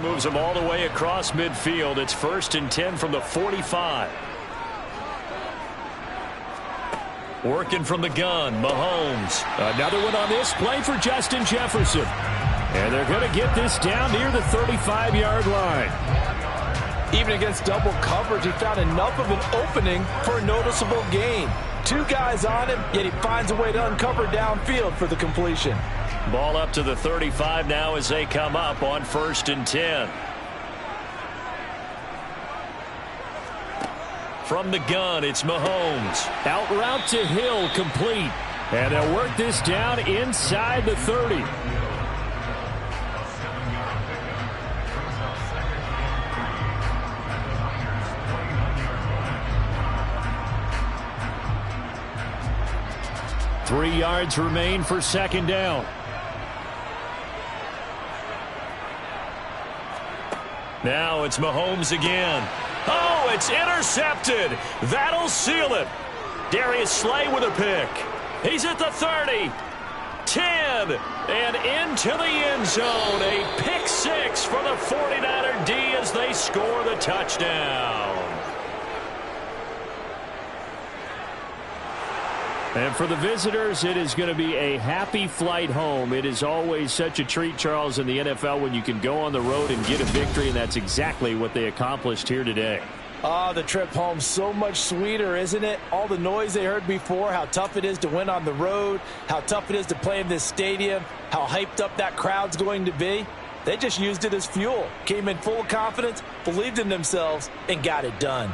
moves them all the way across midfield. It's 1st and 10 from the 45. Working from the gun, Mahomes. Another one on this play for Justin Jefferson. And they're going to get this down near the 35-yard line. Even against double coverage, he found enough of an opening for a noticeable gain. 2 guys on him, yet he finds a way to uncover downfield for the completion. Ball up to the 35 now as they come up on 1st and 10. From the gun, it's Mahomes. Out route to Hill, complete. And they'll work this down inside the 30. Three yards remain for 2nd down. Now it's Mahomes again. Oh, it's intercepted. That'll seal it. Darius Slay with a pick. He's at the 30, 10, and into the end zone. A pick 6 for the 49er D as they score the touchdown. And for the visitors, it is going to be a happy flight home. It is always such a treat, Charles, in the NFL when you can go on the road and get a victory, and that's exactly what they accomplished here today. The trip home so much sweeter, isn't it? All the noise they heard before, how tough it is to win on the road, how tough it is to play in this stadium, how hyped up that crowd's going to be. They just used it as fuel, came in full of confidence, believed in themselves, and got it done.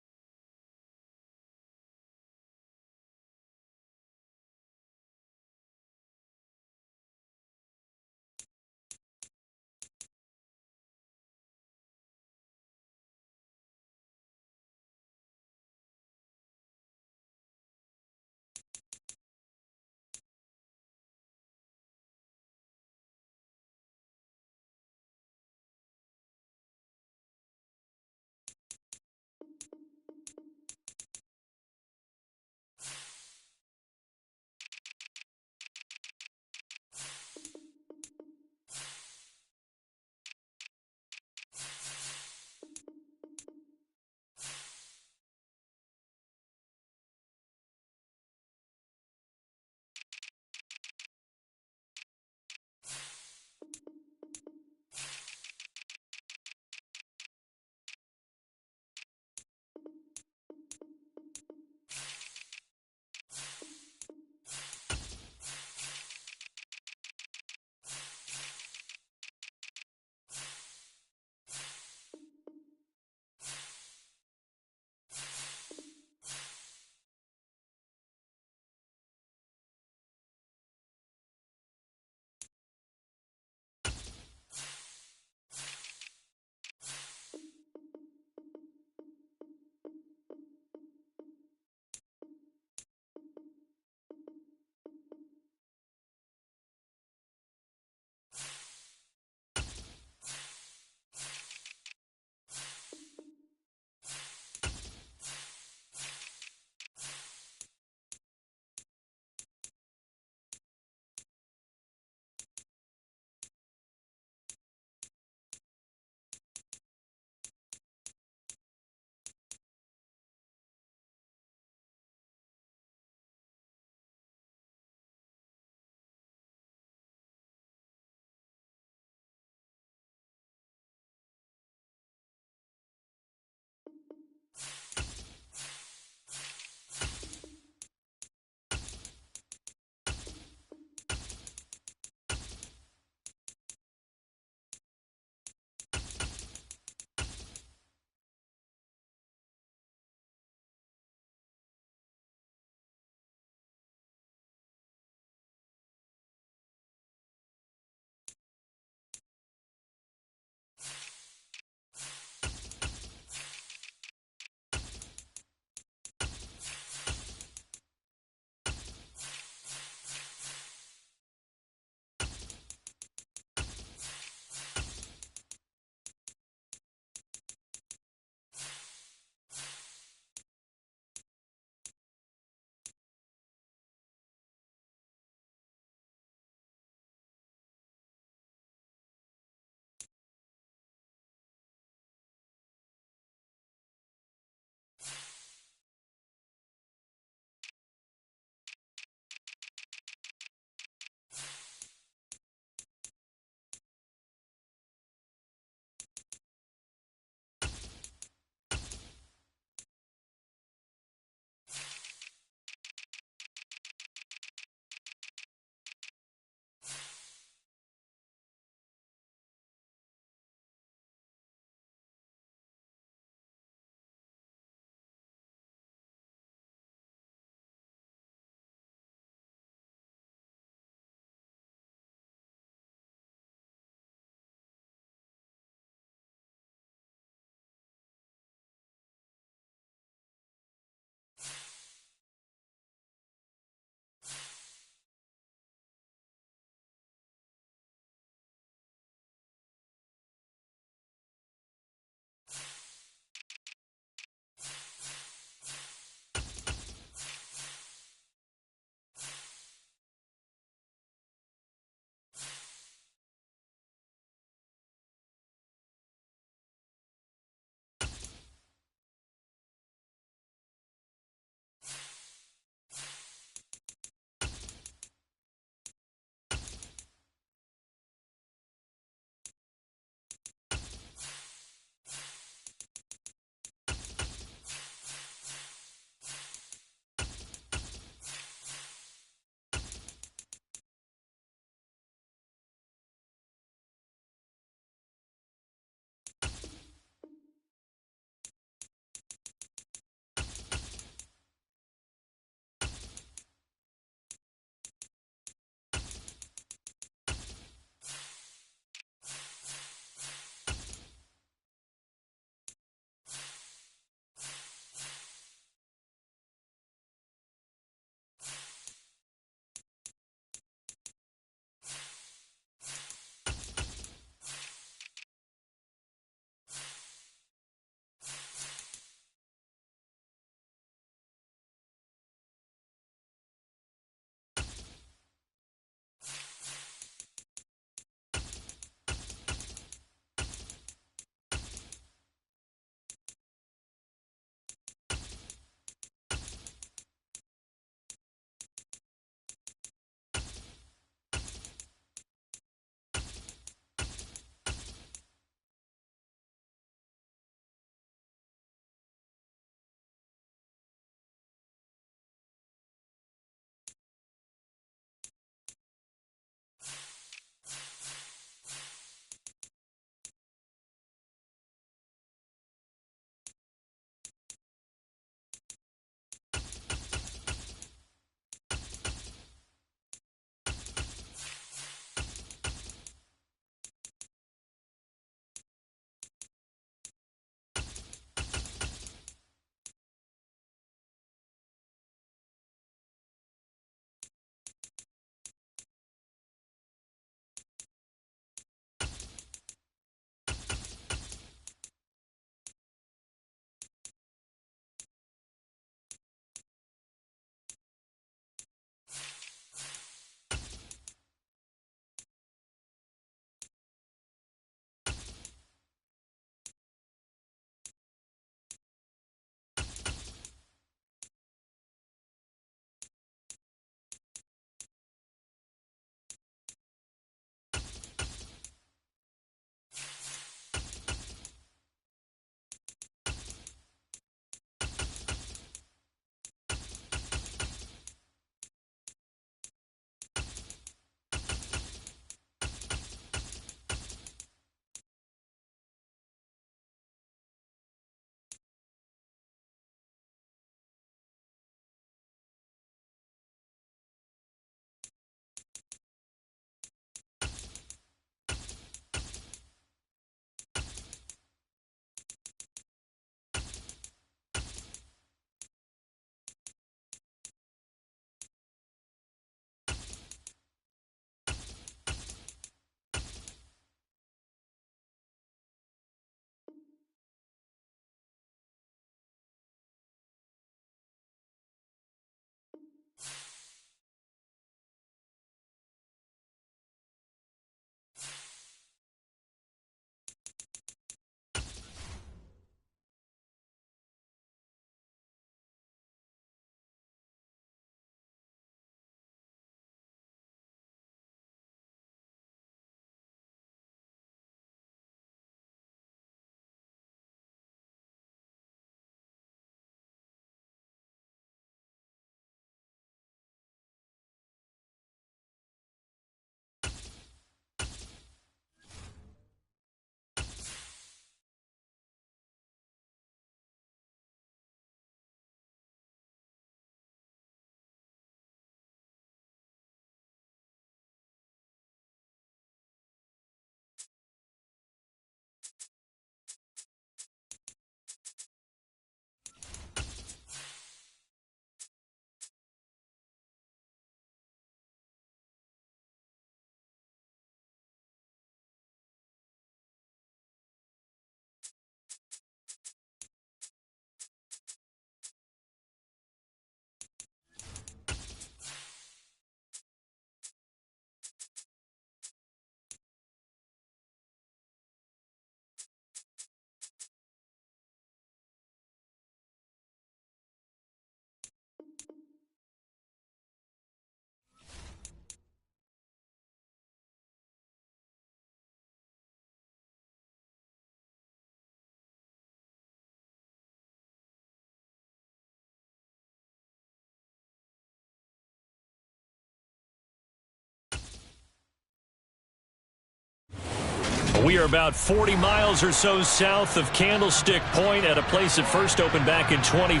We are about 40 miles or so south of Candlestick Point at a place that first opened back in 2014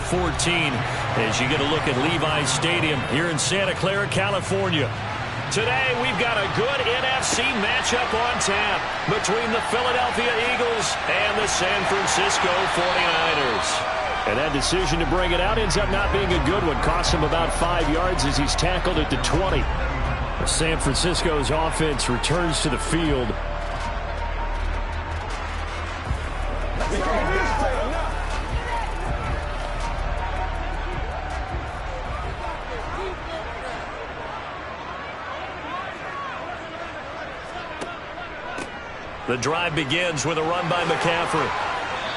as you get a look at Levi's Stadium here in Santa Clara, California. Today, we've got a good NFC matchup on tap between the Philadelphia Eagles and the San Francisco 49ers. And that decision to bring it out ends up not being a good one. Cost him about 5 yards as he's tackled at the 20. San Francisco's offense returns to the field. The drive begins with a run by McCaffrey.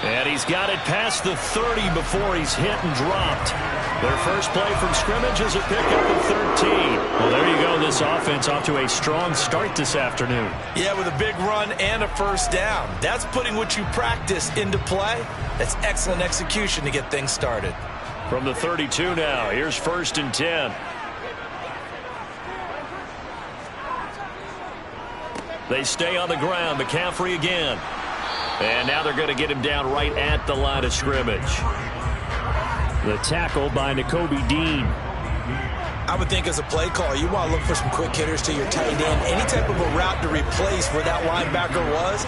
And he's got it past the 30 before he's hit and dropped. Their first play from scrimmage is a pickup of 13. Well, there you go. This offense off to a strong start this afternoon. Yeah, with a big run and a first down. That's putting what you practice into play. That's excellent execution to get things started. From the 32 now, here's 1st and 10. They stay on the ground. McCaffrey again. And now they're going to get him down right at the line of scrimmage. The tackle by Nakobe Dean. I would think as a play call, you want to look for some quick hitters to your tight end. Any type of a route to replace where that linebacker was.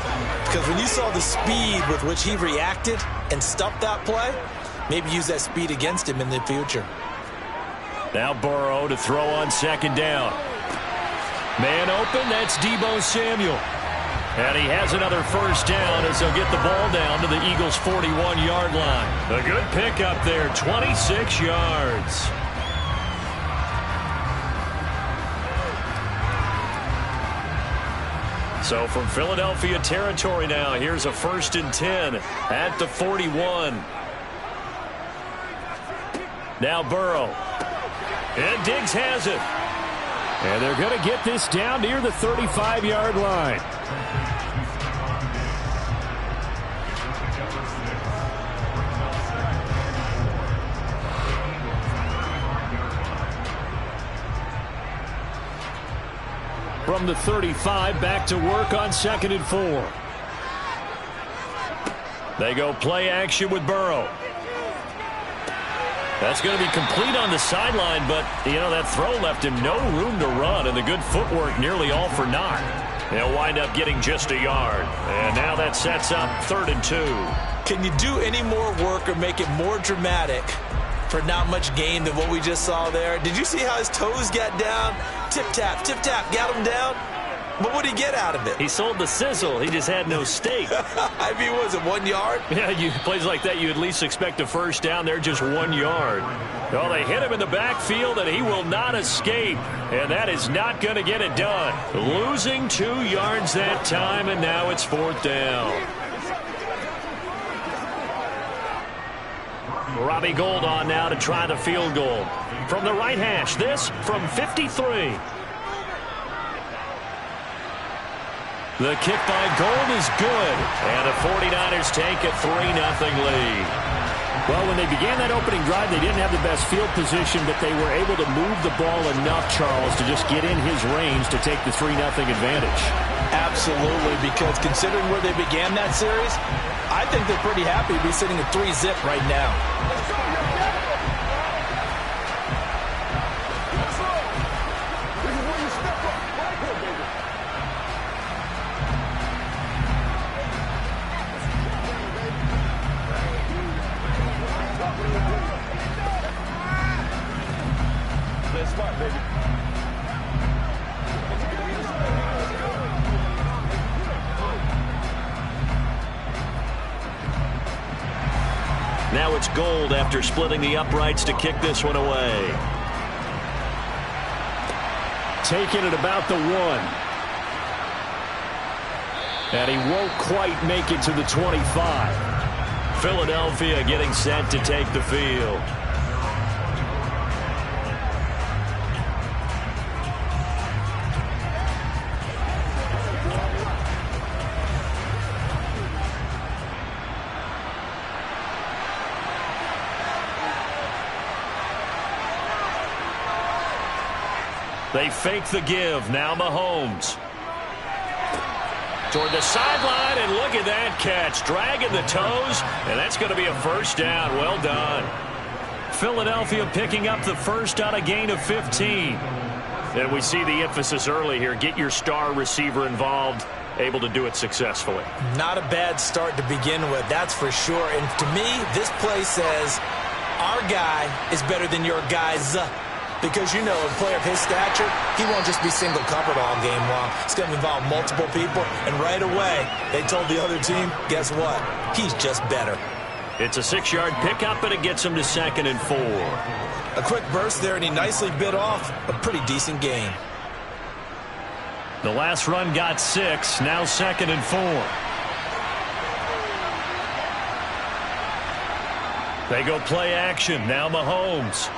Because when you saw the speed with which he reacted and stuffed that play, maybe use that speed against him in the future. Now Burrow to throw on 2nd down. Man open, that's Deebo Samuel. And he has another first down as they'll get the ball down to the Eagles' 41-yard line. A good pickup there, 26 yards. So from Philadelphia territory now, here's a 1st and 10 at the 41. Now Burrow. And Diggs has it. And they're going to get this down near the 35-yard line. From the 35, back to work on 2nd and 4. They go play action with Burrow. That's going to be complete on the sideline, but, you know, that throw left him no room to run, and the good footwork nearly all for naught. They'll wind up getting just a yard. And now that sets up 3rd and 2. Can you do any more work or make it more dramatic for not much gain than what we just saw there? Did you see how his toes got down? Tip-tap, got him down. But what did he get out of it? He sold the sizzle. He just had no steak. I mean, was it 1 yard? Yeah, plays like that, you at least expect a first down. They're just 1 yard. Well, they hit him in the backfield, and he will not escape. And that is not going to get it done. Losing 2 yards that time, and now it's 4th down. Robbie Gould on now to try the field goal. From the right hash, this from 53. The kick by Gould is good. And the 49ers take a 3-0 lead. Well, when they began that opening drive, they didn't have the best field position, but they were able to move the ball enough, Charles, to just get in his range to take the 3-0 advantage. Absolutely, because considering where they began that series, I think they're pretty happy to be sitting at 3-zip right now. Now it's Gould after splitting the uprights to kick this one away. Taking it about the 1. And he won't quite make it to the 25. Philadelphia getting set to take the field. They fake the give. Now Mahomes. toward the sideline, and look at that catch. Dragging the toes, and that's going to be a first down. Well done. Philadelphia picking up the first on a gain of 15. And we see the emphasis early here. Get your star receiver involved. Able to do it successfully. Not a bad start to begin with, that's for sure. And to me, this play says our guy is better than your guys. Because, you know, a player of his stature, he won't just be single covered all game long. It's going to involve multiple people. And right away, they told the other team, guess what? He's just better. It's a 6-yard pickup, and it gets him to 2nd and 4. A quick burst there, and he nicely bit off a pretty decent gain. The last run got 6, now 2nd and 4. They go play action, now Mahomes.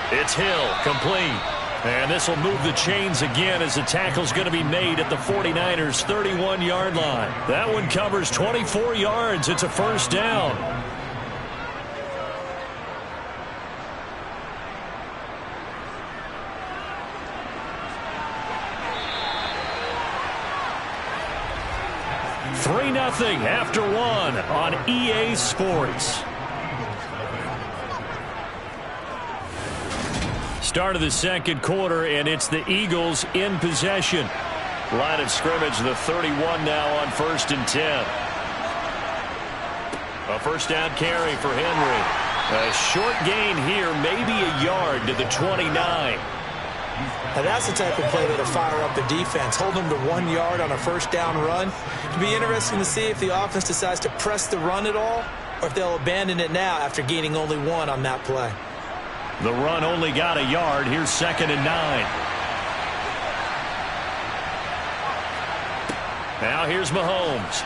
It's Hill, complete. And this will move the chains again as the tackle's going to be made at the 49ers' 31-yard line. That one covers 24 yards. It's a first down. Three 3-0 after one on EA Sports. Start of the second quarter, and it's the Eagles in possession. Line of scrimmage, the 31 now on 1st and 10. A first down carry for Henry. A short gain here, maybe a yard to the 29. Now that's the type of play that'll fire up the defense. Hold them to 1 yard on a first down run. It'll be interesting to see if the offense decides to press the run at all, or if they'll abandon it now after gaining only 1 on that play. The run only got a yard. Here's 2nd and 9. Now here's Mahomes.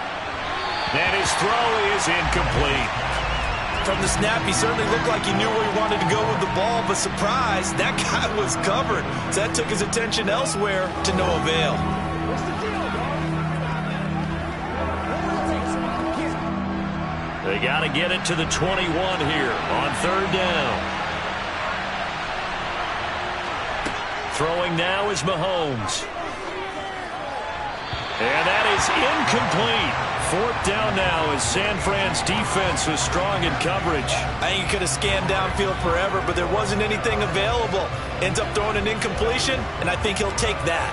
And his throw is incomplete. From the snap, he certainly looked like he knew where he wanted to go with the ball, but surprise, that guy was covered. So that took his attention elsewhere to no avail. They got to get it to the 21 here on 3rd down. Throwing now is Mahomes. And that is incomplete. 4th down now as San Fran's defense was strong in coverage. I think he could have scanned downfield forever, but there wasn't anything available. Ends up throwing an incompletion, and I think he'll take that.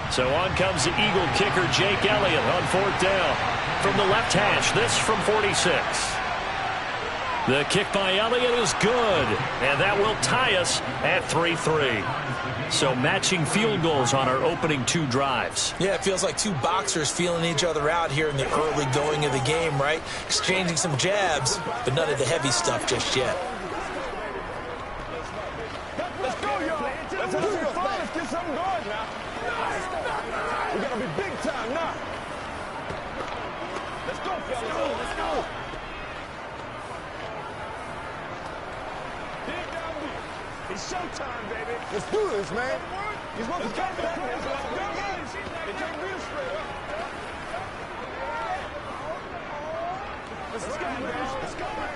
So on comes the Eagle kicker, Jake Elliott, on 4th down. From the left hash, this from 46. The kick by Elliott is good, and that will tie us at 3-3. So matching field goals on our opening 2 drives. Yeah, it feels like 2 boxers feeling each other out here in the early going of the game, right? Exchanging some jabs, but none of the heavy stuff just yet. Let's go, y'all. Let's have some fun. Let's get something going now. We're going to be big time now. Let's go, fellas. Let's go. It's showtime, baby. Let's do this, man. You're supposed to come back. Let's go. It can't be straight up. Let's go, man. Let's go, man.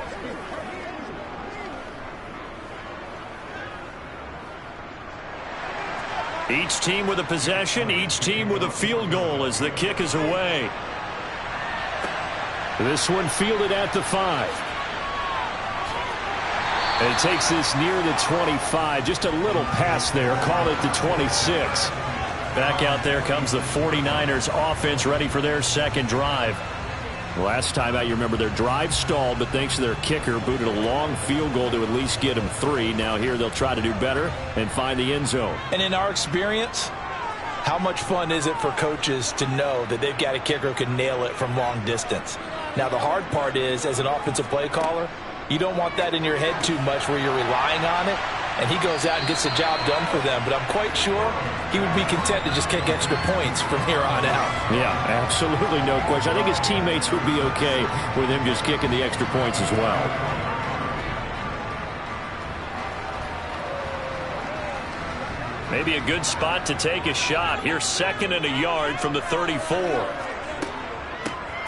Each team with a possession, each team with a field goal as the kick is away. This one fielded at the 5. And it takes this near the 25. Just a little pass there. Call it the 26. Back out there comes the 49ers offense, ready for their second drive. Last time out, you remember their drive stalled, but thanks to their kicker, booted a long field goal to at least get them 3. Now here they'll try to do better and find the end zone. And in our experience, how much fun is it for coaches to know that they've got a kicker who can nail it from long distance? Now the hard part is, as an offensive play caller, you don't want that in your head too much where you're relying on it, and he goes out and gets the job done for them. But I'm quite sure he would be content to just kick extra points from here on out. Yeah, absolutely no question. I think his teammates would be okay with him just kicking the extra points as well. Maybe a good spot to take a shot. Here's 2nd and a yard from the 34.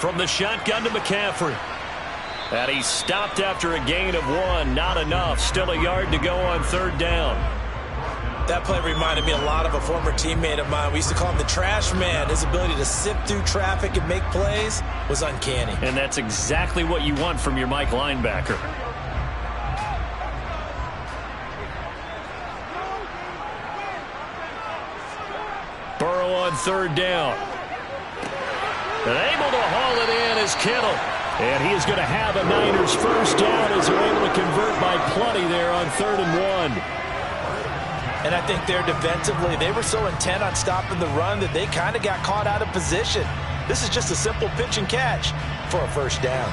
From the shotgun to McCaffrey. And he stopped after a gain of 1. Not enough. Still a yard to go on 3rd down. That play reminded me a lot of a former teammate of mine. We used to call him the trash man. His ability to sift through traffic and make plays was uncanny. And that's exactly what you want from your Mike linebacker. Burrow on third down. And able to haul it in is Kittle. And he is going to have a Niners first down as they're able to convert by plenty there on 3rd and 1. And I think there defensively, they were so intent on stopping the run that they kind of got caught out of position. This is just a simple pitch and catch for a first down.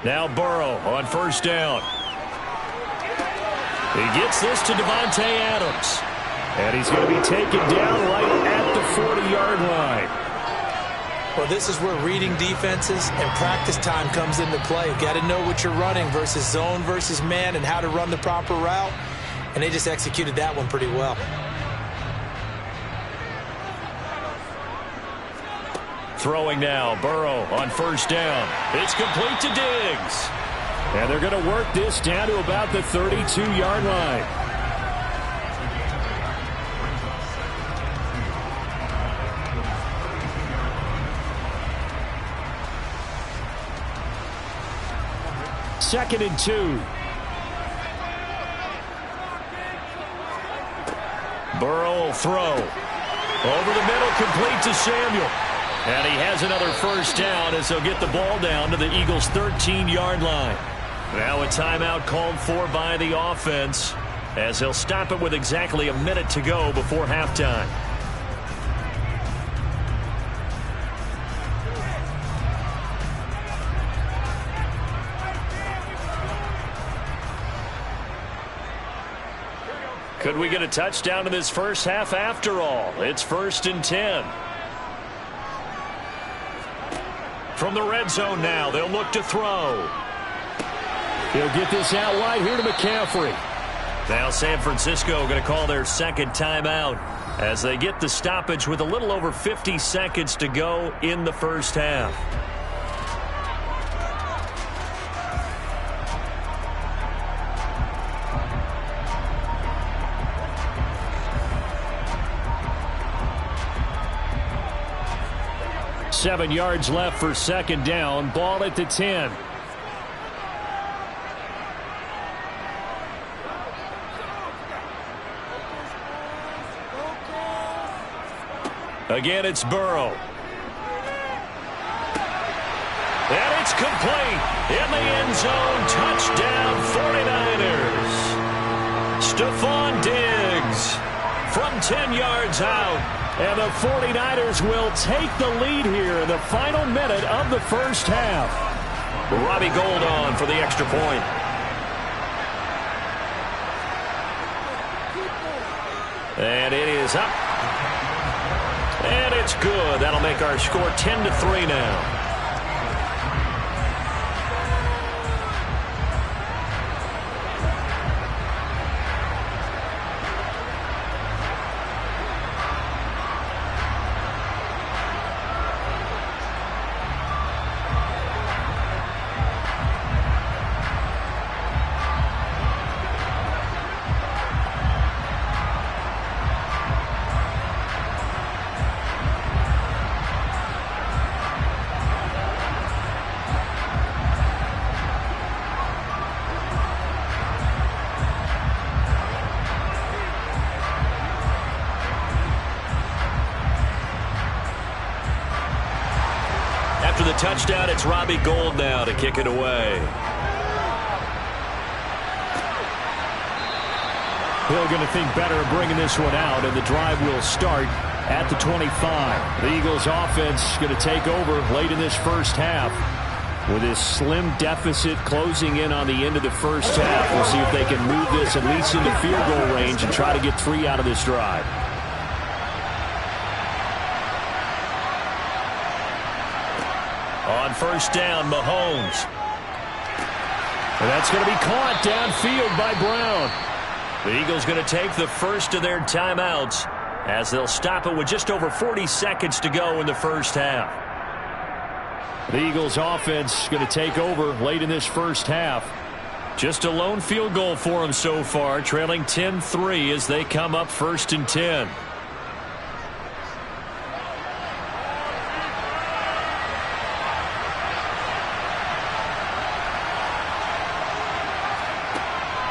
Now Burrow on first down. He gets this to Davante Adams. And he's going to be taken down right at the 40-yard line. Well, this is where reading defenses and practice time comes into play. You've got to know what you're running versus zone versus man and how to run the proper route. And they just executed that one pretty well. Throwing now, Burrow on first down. It's complete to Diggs. And they're going to work this down to about the 32-yard line. Second and 2. Burrow will throw. Over the middle, complete to Samuel. And he has another first down as they'll get the ball down to the Eagles' 13-yard line. Now a timeout called for by the offense as they'll stop it with exactly a minute to go before halftime. Could we get a touchdown in this first half after all? It's 1st and 10. From the red zone now, they'll look to throw. He'll get this out wide here to McCaffrey. Now San Francisco going to call their second timeout as they get the stoppage with a little over 50 seconds to go in the first half. Seven yards left for second down. Ball at the 10. Again, it's Burrow. And it's complete. In the end zone. Touchdown 49ers. Stephon Diggs from 10 yards out. And the 49ers will take the lead here in the final minute of the first half. Robbie Gould on for the extra point. And it is up. And it's good. That'll make our score 10-3 now. After the touchdown, it's Robbie Gould now to kick it away. Hill going to think better of bringing this one out, and the drive will start at the 25. The Eagles offense going to take over late in this first half with this slim deficit closing in on the end of the first half. We'll see if they can move this at least into field goal range and try to get 3 out of this drive. On first down, Mahomes. And that's going to be caught downfield by Brown. The Eagles going to take the first of their timeouts as they'll stop it with just over 40 seconds to go in the first half. The Eagles offense going to take over late in this first half. Just a lone field goal for them so far, trailing 10-3 as they come up 1st and 10.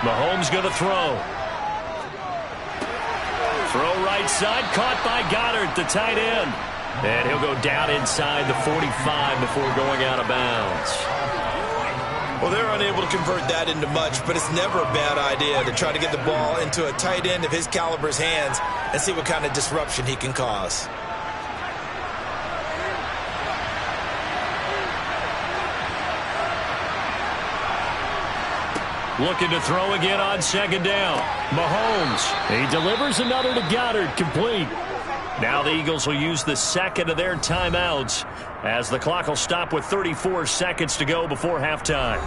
Mahomes going to throw. Throw right side, caught by Goddard, the tight end. And he'll go down inside the 45 before going out of bounds. Well, they're unable to convert that into much, but it's never a bad idea to try to get the ball into a tight end of his caliber's hands and see what kind of disruption he can cause. Looking to throw again on second down. Mahomes. He delivers another to Goddard, complete. Now the Eagles will use the second of their timeouts as the clock will stop with 34 seconds to go before halftime.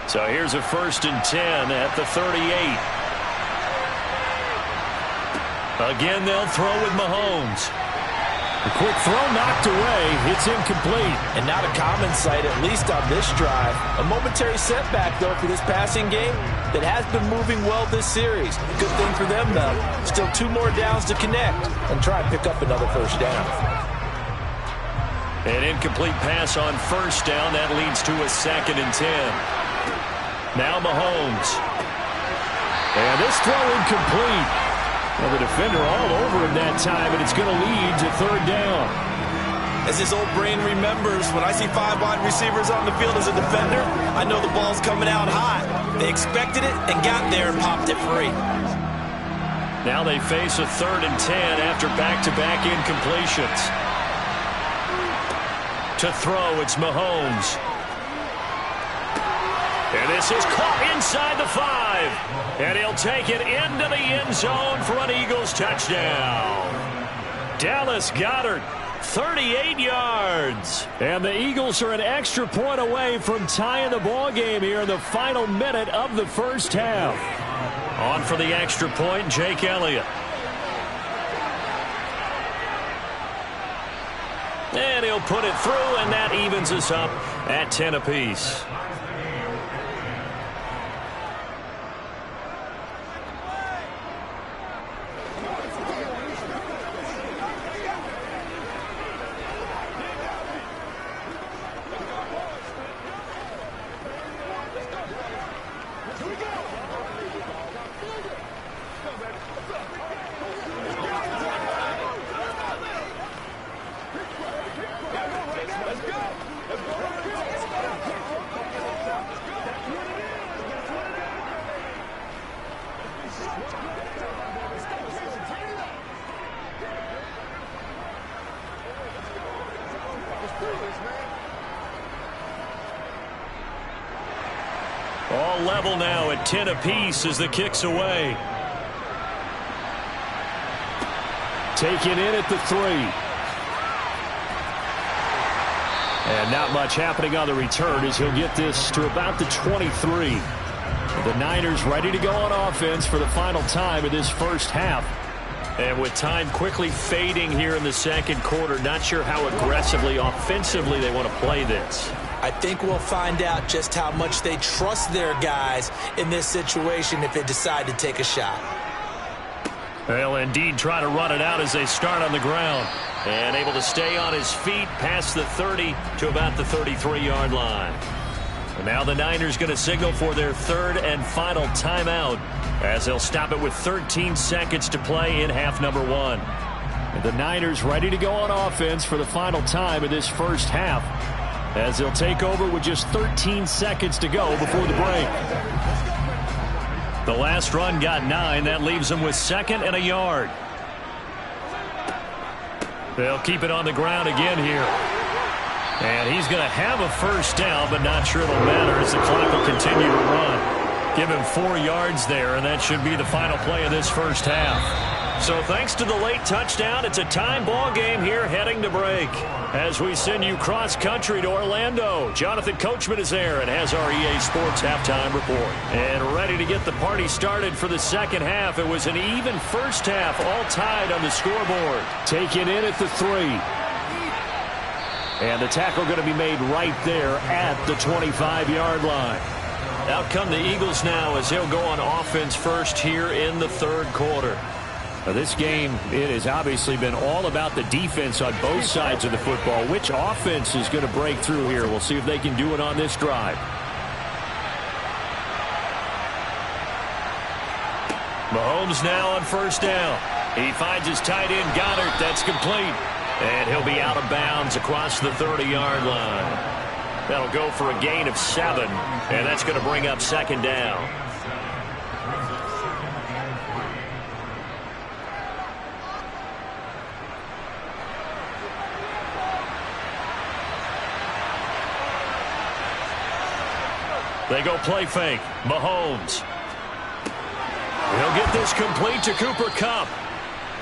So here's a 1st and 10 at the 38. Again, they'll throw with Mahomes. A quick throw knocked away. It's incomplete. And not a common sight, at least on this drive. A momentary setback, though, for this passing game that has been moving well this series. Good thing for them, though. Still 2 more downs to connect and try and pick up another first down. An incomplete pass on first down. That leads to a 2nd and 10. Now Mahomes. And this throw incomplete. Well, the defender all over him that time, and it's going to lead to 3rd down. As his old brain remembers, when I see 5 wide receivers on the field as a defender, I know the ball's coming out hot. They expected it and got there and popped it free. Now they face a 3rd and 10 after back-to-back incompletions. To throw, it's Mahomes. And this is caught inside the 5. And he'll take it into the end zone for an Eagles touchdown. Dallas Goedert, 38 yards. And the Eagles are an extra point away from tying the ball game here in the final minute of the first half. On for the extra point, Jake Elliott. And he'll put it through, and that evens us up at 10 apiece. All level now at 10 apiece as the kick's away. Taken in at the 3. And not much happening on the return as he'll get this to about the 23. The Niners ready to go on offense for the final time of this first half. And with time quickly fading here in the second quarter, not sure how aggressively, offensively they want to play this. I think we'll find out just how much they trust their guys in this situation if they decide to take a shot. They'll indeed try to run it out as they start on the ground. And able to stay on his feet past the 30 to about the 33-yard line. And now the Niners going to signal for their 3rd and final timeout as they'll stop it with 13 seconds to play in half number 1. And the Niners ready to go on offense for the final time of this first half as they'll take over with just 13 seconds to go before the break. The last run got 9. That leaves them with 2nd and a yard. They'll keep it on the ground again here. And he's going to have a first down, but not sure it'll matter as the clock will continue to run. Give him 4 yards there, and that should be the final play of this first half. So thanks to the late touchdown, it's a time ball game here heading to break. As we send you cross-country to Orlando, Jonathan Coachman is there and has our EA Sports halftime report. And ready to get the party started for the second half. It was an even first half, all tied on the scoreboard. Taken in at the 3. And the tackle going to be made right there at the 25-yard line. Out come the Eagles now as he'll go on offense first here in the third quarter. Now this game, it has obviously been all about the defense on both sides of the football. Which offense is going to break through here? We'll see if they can do it on this drive. Mahomes now on first down. He finds his tight end, Goddard. That's complete. And he'll be out of bounds across the 30-yard line. That'll go for a gain of 7, and that's going to bring up second down. They go play fake. Mahomes. He'll get this complete to Cooper Kupp.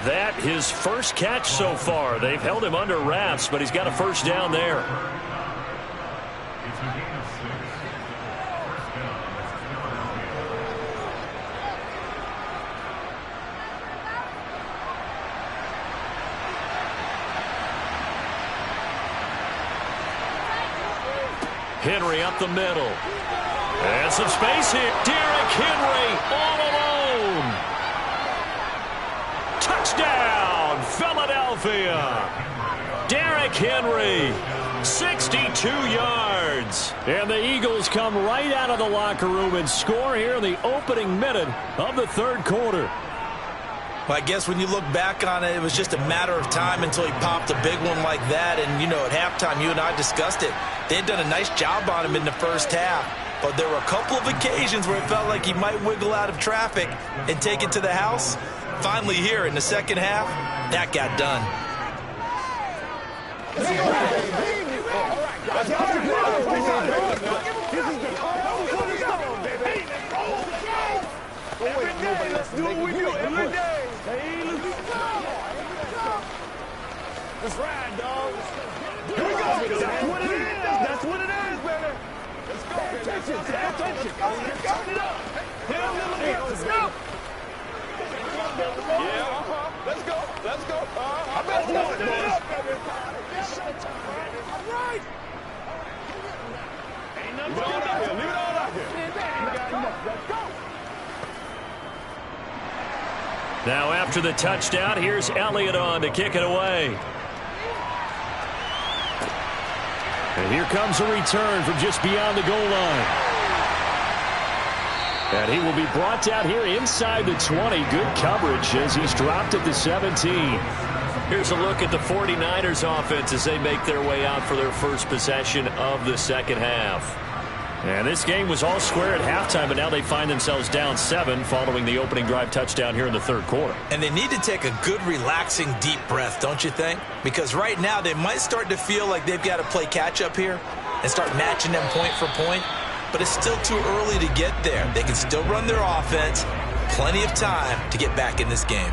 That his first catch so far. They've held him under wraps, but he's got a first down there. Henry up the middle. And some space here. Derrick Henry all alone. Touchdown, Philadelphia. Derrick Henry, 62 yards. And the Eagles come right out of the locker room and score here in the opening minute of the third quarter. Well, I guess when you look back on it, it was just a matter of time until he popped a big one like that. And, you know, at halftime, you and I discussed it. They had done a nice job on him in the first half. But there were a couple of occasions where it felt like he might wiggle out of traffic and take it to the house. Finally here in the second half, that got done. Let's do what we do every day. Let's ride, dog. Here we go. That's what it is. That's what it is, baby. Let's go. Pay attention. Pay attention. Turn it up. Hit him a little bit. Let's go. Yeah, Let's go. Let's go. I bet you want it, boys. All right. Ain't nothing to do out here. Leave it all out here. Let's go. Now after the touchdown, here's Elliott on to kick it away. And here comes a return from just beyond the goal line. And he will be brought down here inside the 20. Good coverage as he's dropped at the 17. Here's a look at the 49ers offense as they make their way out for their first possession of the second half. And this game was all square at halftime, but now they find themselves down 7 following the opening drive touchdown here in the third quarter. And they need to take a good, relaxing, deep breath, don't you think? Because right now they might start to feel like they've got to play catch-up here and start matching them point for point. But it's still too early to get there. They can still run their offense. Plenty of time to get back in this game.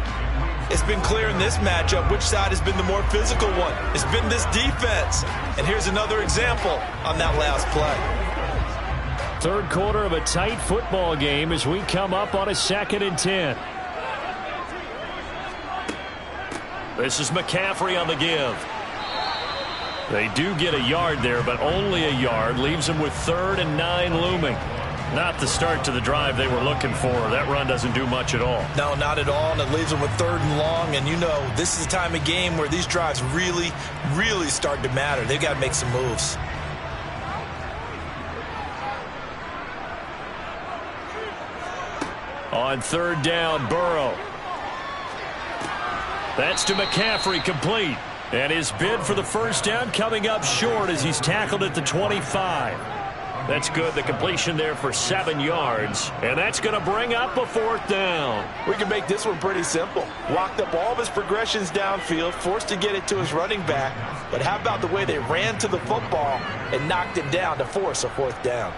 It's been clear in this matchup which side has been the more physical one. It's been this defense. And here's another example on that last play. Third quarter of a tight football game as we come up on a 2nd and 10. This is McCaffrey on the give. They do get a yard there, but only a yard. Leaves them with 3rd and 9 looming. Not the start to the drive they were looking for. That run doesn't do much at all. No, not at all, and it leaves them with 3rd and long. And, you know, this is the time of game where these drives really, really start to matter. They've got to make some moves. On 3rd down, Burrow. That's to McCaffrey, complete. And his bid for the first down coming up short as he's tackled at the 25. That's good. The completion there for 7 yards. And that's going to bring up a 4th down. We can make this one pretty simple. Walked up all of his progressions downfield, forced to get it to his running back. But how about the way they ran to the football and knocked him down to force a 4th down?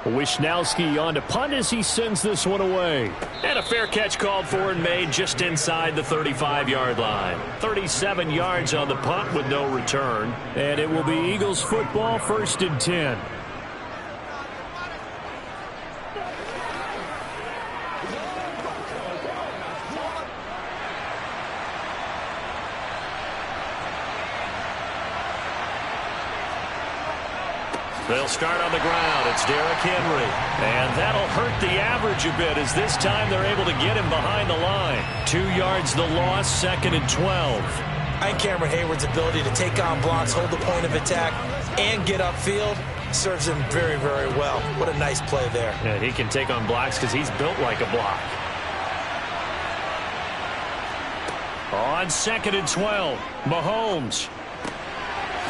Wisnowski on to punt as he sends this one away. And a fair catch called for and made just inside the 35-yard line. 37 yards on the punt with no return. And it will be Eagles football, 1st and 10. They'll start on the ground. It's Derrick Henry. And that'll hurt the average a bit as this time they're able to get him behind the line. 2 yards the loss, 2nd and 12. I think Cameron Hayward's ability to take on blocks, hold the point of attack, and get upfield serves him very, very well. What a nice play there. Yeah, he can take on blocks because he's built like a block. On 2nd and 12, Mahomes.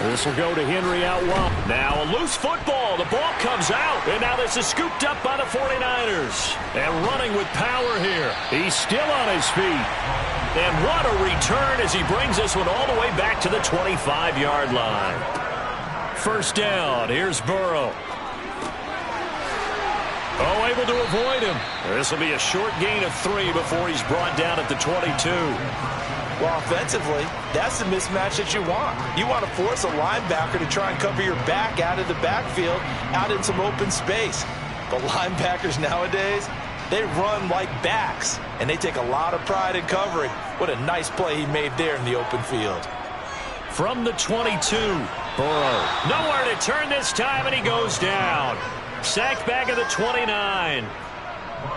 This will go to Henry out wide. Now a loose football. The ball comes out. And now this is scooped up by the 49ers. And running with power here. He's still on his feet. And what a return as he brings this one all the way back to the 25-yard line. 1st down. Here's Burrow. Oh, able to avoid him. This will be a short gain of 3 before he's brought down at the 22. Well, offensively, that's the mismatch that you want. You want to force a linebacker to try and cover your back out of the backfield, out in some open space. But linebackers nowadays, they run like backs, and they take a lot of pride in covering. What a nice play he made there in the open field. From the 22, Burrow. Nowhere to turn this time, and he goes down. Sacked back at the 29.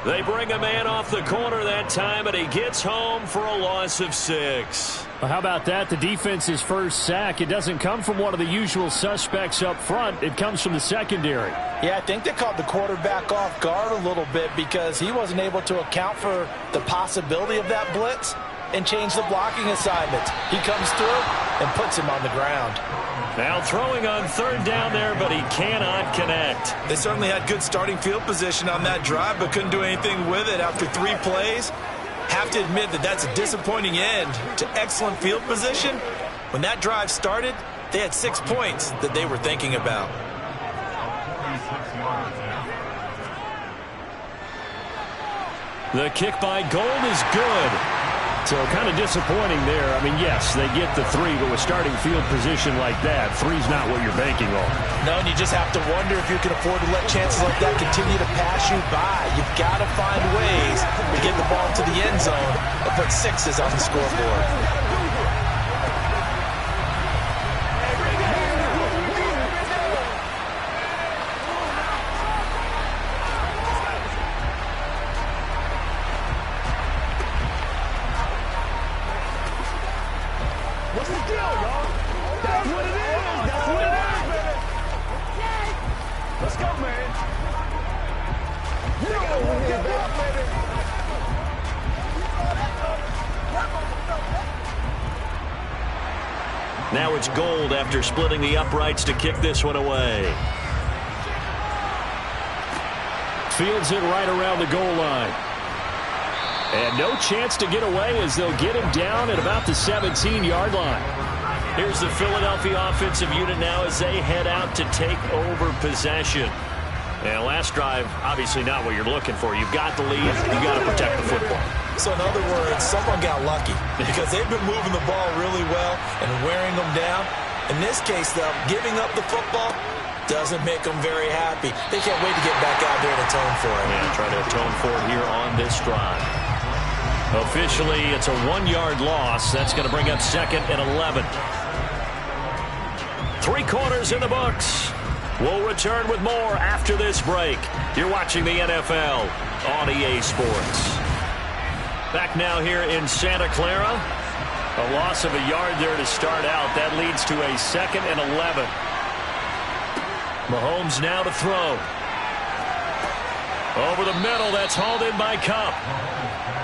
They bring a man off the corner that time, and he gets home for a loss of 6. Well, how about that? The defense's first sack. It doesn't come from one of the usual suspects up front. It comes from the secondary. Yeah, I think they caught the quarterback off guard a little bit because he wasn't able to account for the possibility of that blitz and change the blocking assignments. He comes through and puts him on the ground. Now throwing on 3rd down there, but he cannot connect. They certainly had good starting field position on that drive, but couldn't do anything with it after 3 plays. Have to admit that that's a disappointing end to excellent field position. When that drive started, they had 6 points that they were thinking about. The kick by Gold is good. So kind of disappointing there. I mean, yes, they get the 3, but with starting field position like that, 3's not what you're banking on. No, and you just have to wonder if you can afford to let chances like that continue to pass you by. You've got to find ways to get the ball to the end zone and put 6s on the scoreboard. What's the deal, y'all? That's what it is. That's what it is, baby. Let's go, man. You gotta work that out, baby. Now it's Gold after splitting the uprights to kick this one away. Fields it right around the goal line. And no chance to get away as they'll get him down at about the 17-yard line. Here's the Philadelphia offensive unit now as they head out to take over possession. And last drive, obviously not what you're looking for. You've got the lead. You've got to protect the football. So in other words, someone got lucky because they've been moving the ball really well and wearing them down. In this case, though, giving up the football doesn't make them very happy. They can't wait to get back out there and atone for it. Yeah, try to atone for it here on this drive. Officially, it's a 1-yard loss. That's going to bring up 2nd and 11. 3 quarters in the books. We'll return with more after this break. You're watching the NFL on EA Sports. Back now here in Santa Clara. A loss of a yard there to start out. That leads to a 2nd and 11. Mahomes now to throw. Over the middle, that's hauled in by Kupp.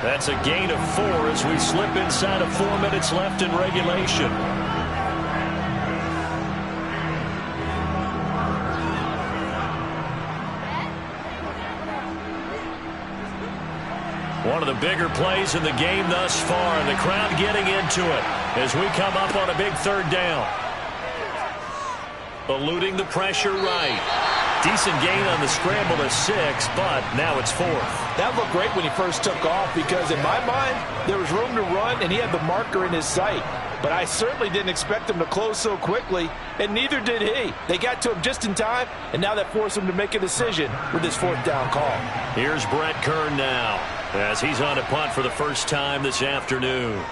That's a gain of 4 as we slip inside of 4 minutes left in regulation. One of the bigger plays in the game thus far, and the crowd getting into it as we come up on a big third down. Eluding the pressure right. Decent gain on the scramble to 6, but now it's 4th. That looked great when he first took off because in my mind, there was room to run and he had the marker in his sight. But I certainly didn't expect him to close so quickly, and neither did he. They got to him just in time, and now that forced him to make a decision with his 4th down call. Here's Brett Kern now as he's on a punt for the first time this afternoon.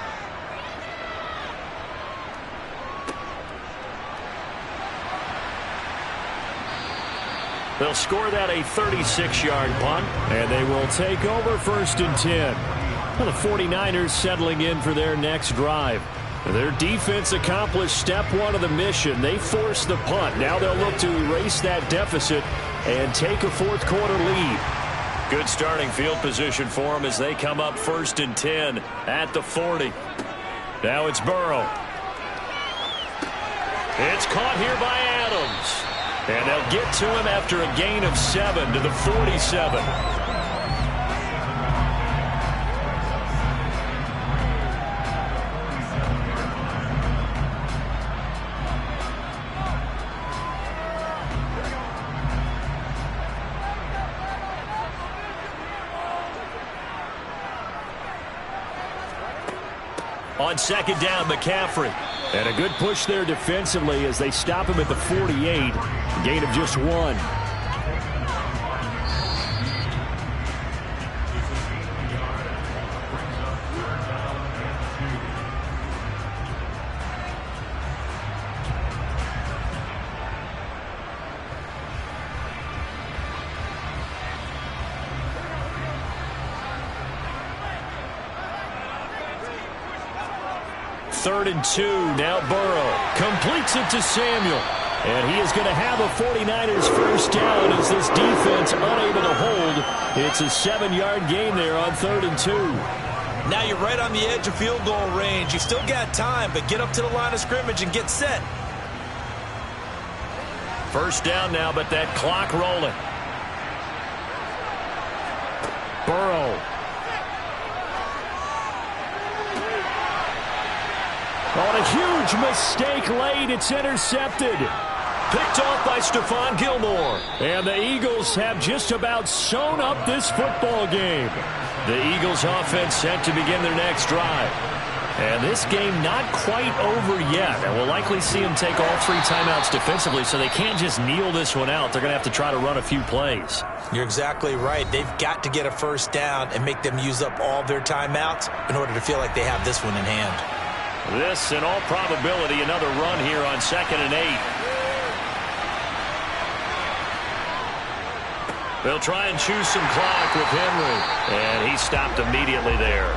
They'll score that a 36-yard punt, and they will take over 1st and 10. Well, the 49ers settling in for their next drive. Their defense accomplished step 1 of the mission. They forced the punt. Now they'll look to erase that deficit and take a 4th quarter lead. Good starting field position for them as they come up 1st and 10 at the 40. Now it's Burrow. It's caught here by Adams. And they'll get to him after a gain of 7 to the 47. On 2nd down, McCaffrey. And a good push there defensively as they stop him at the 48. Gain of just 1. Third and 2. Now Burrow completes it to Samuel. And he is going to have a 49ers first down as this defense unable to hold. It's a 7-yard gain there on 3rd and 2. Now you're right on the edge of field goal range. You still got time, but get up to the line of scrimmage and get set. First down now, but that clock rolling. Burrow. On a huge mistake late, it's intercepted. Picked off by Stephon Gilmore. And the Eagles have just about sewn up this football game. The Eagles offense set to begin their next drive. And this game not quite over yet. And we'll likely see them take all 3 timeouts defensively, so they can't just kneel this one out. They're going to have to try to run a few plays. You're exactly right. They've got to get a first down and make them use up all their timeouts in order to feel like they have this one in hand. This, in all probability, another run here on 2nd and 8. They'll try and choose some clock with Henry. And he stopped immediately there.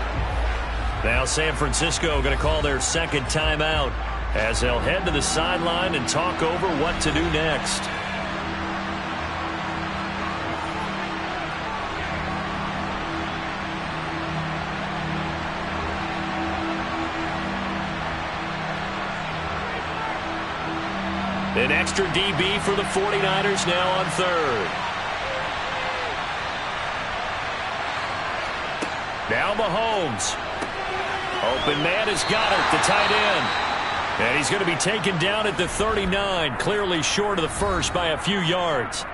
Now San Francisco going to call their 2nd timeout as they'll head to the sideline and talk over what to do next. An extra DB for the 49ers now on 3rd. Now Mahomes. Open man has got it, the tight end. And he's going to be taken down at the 39, clearly short of the first by a few yards.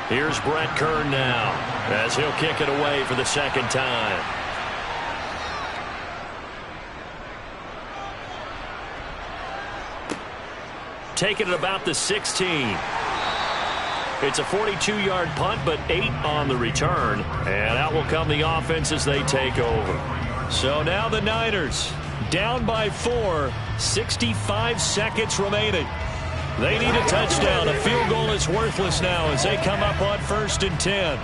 Here's Brett Kern now as he'll kick it away for the 2nd time. Taking it about the 16. It's a 42-yard punt, but 8 on the return. And out will come the offense as they take over. So now the Niners down by 4, 65 seconds remaining. They need a touchdown. A field goal is worthless now as they come up on 1st and 10.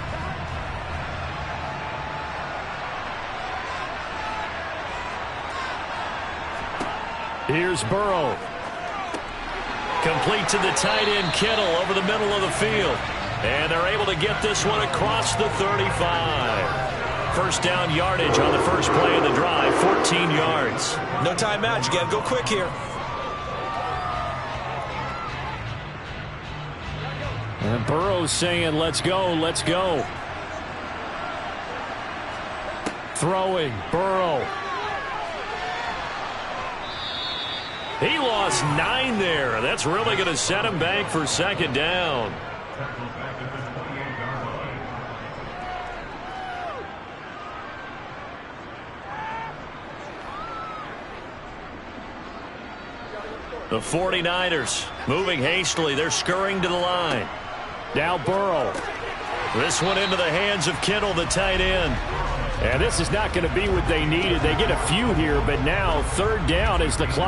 Here's Burrow. Complete to the tight end, Kittle, over the middle of the field. And they're able to get this one across the 35. First down yardage on the first play of the drive, 14 yards. No timeout. You got to go quick here. And Burrow's saying, let's go, let's go. Throwing, Burrow. He lost 9 there. That's really going to set him back for second down. The 49ers moving hastily. They're scurrying to the line. Now Burrow. This one into the hands of Kittle, the tight end. And this is not going to be what they needed. They get a few here, but now third down as the clock.